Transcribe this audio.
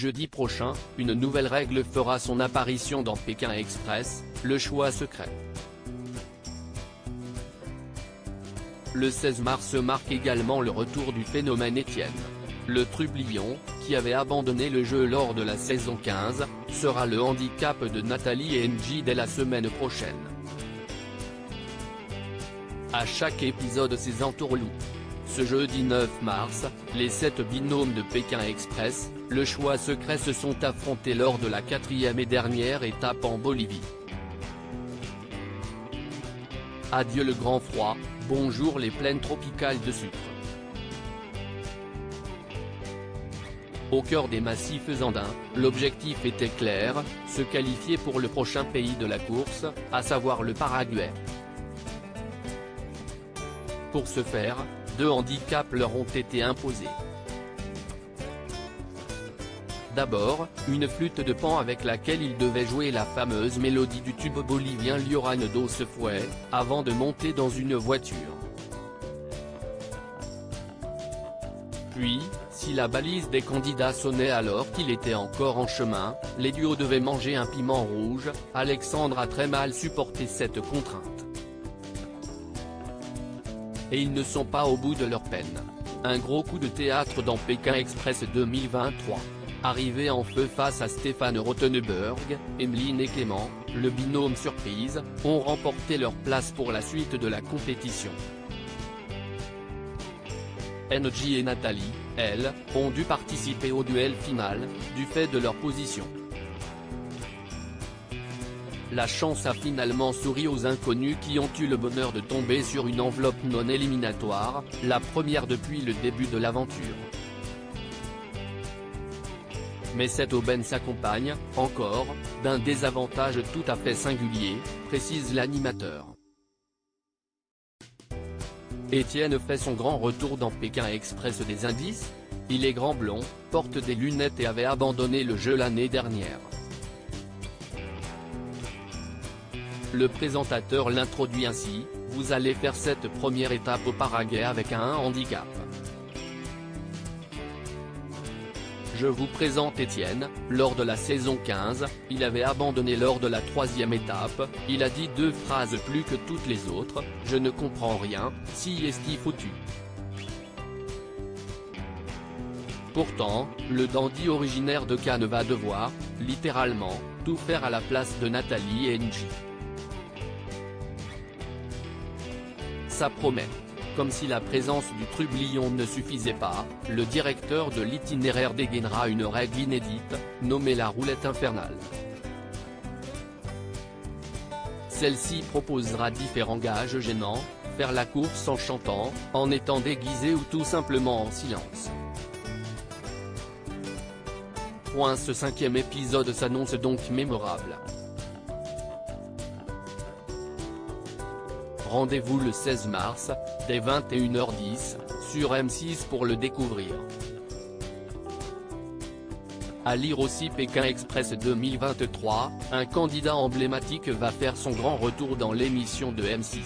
Jeudi prochain, une nouvelle règle fera son apparition dans Pékin Express, le choix secret. Le 16 mars marque également le retour du phénomène Étienne. Le trublion, qui avait abandonné le jeu lors de la saison 15, sera le handicap de Nathalie et Ng dès la semaine prochaine. À chaque épisode ses entourloups. Ce jeudi 9 mars, les 7 binômes de Pékin Express, le choix secret se sont affrontés lors de la 4e et dernière étape en Bolivie. Adieu le grand froid, bonjour les plaines tropicales de sucre. Au cœur des massifs andins, l'objectif était clair, se qualifier pour le prochain pays de la course, à savoir le Paraguay. Pour ce faire, 2 handicaps leur ont été imposés. D'abord, une flûte de pan avec laquelle ils devaient jouer la fameuse mélodie du tube bolivien Llorando dos Fue, avant de monter dans une voiture. Puis, si la balise des candidats sonnait alors qu'il était encore en chemin, les duos devaient manger un piment rouge. Alexandre a très mal supporté cette contrainte. Et ils ne sont pas au bout de leur peine. Un gros coup de théâtre dans Pékin Express 2023. Arrivés en feu face à Stéphane Rothenberg, Emeline et Clément, le binôme surprise, ont remporté leur place pour la suite de la compétition. Ng et Nathalie, elles, ont dû participer au duel final, du fait de leur position. La chance a finalement souri aux inconnus qui ont eu le bonheur de tomber sur une enveloppe non éliminatoire, la première depuis le début de l'aventure. Mais cette aubaine s'accompagne, encore, d'un désavantage tout à fait singulier, précise l'animateur. Étienne fait son grand retour dans Pékin Express des indices. Il est grand blond, porte des lunettes et avait abandonné le jeu l'année dernière. Le présentateur l'introduit ainsi: vous allez faire cette première étape au Paraguay avec un handicap. Je vous présente Étienne. Lors de la saison 15, il avait abandonné lors de la 3e étape. Il a dit 2 phrases plus que toutes les autres: je ne comprends rien, si est-ce foutu. Pourtant, le dandy originaire de Cannes va devoir, littéralement, tout faire à la place de Nathalie et Ng. Ça promet. Comme si la présence du trublion ne suffisait pas, le directeur de l'itinéraire dégainera une règle inédite, nommée la roulette infernale. Celle-ci proposera différents gages gênants: faire la course en chantant, en étant déguisé ou tout simplement en silence. Ce 5e épisode s'annonce donc mémorable. Rendez-vous le 16 mars, dès 21h10, sur M6 pour le découvrir. À lire aussi Pékin Express 2023, un candidat emblématique va faire son grand retour dans l'émission de M6.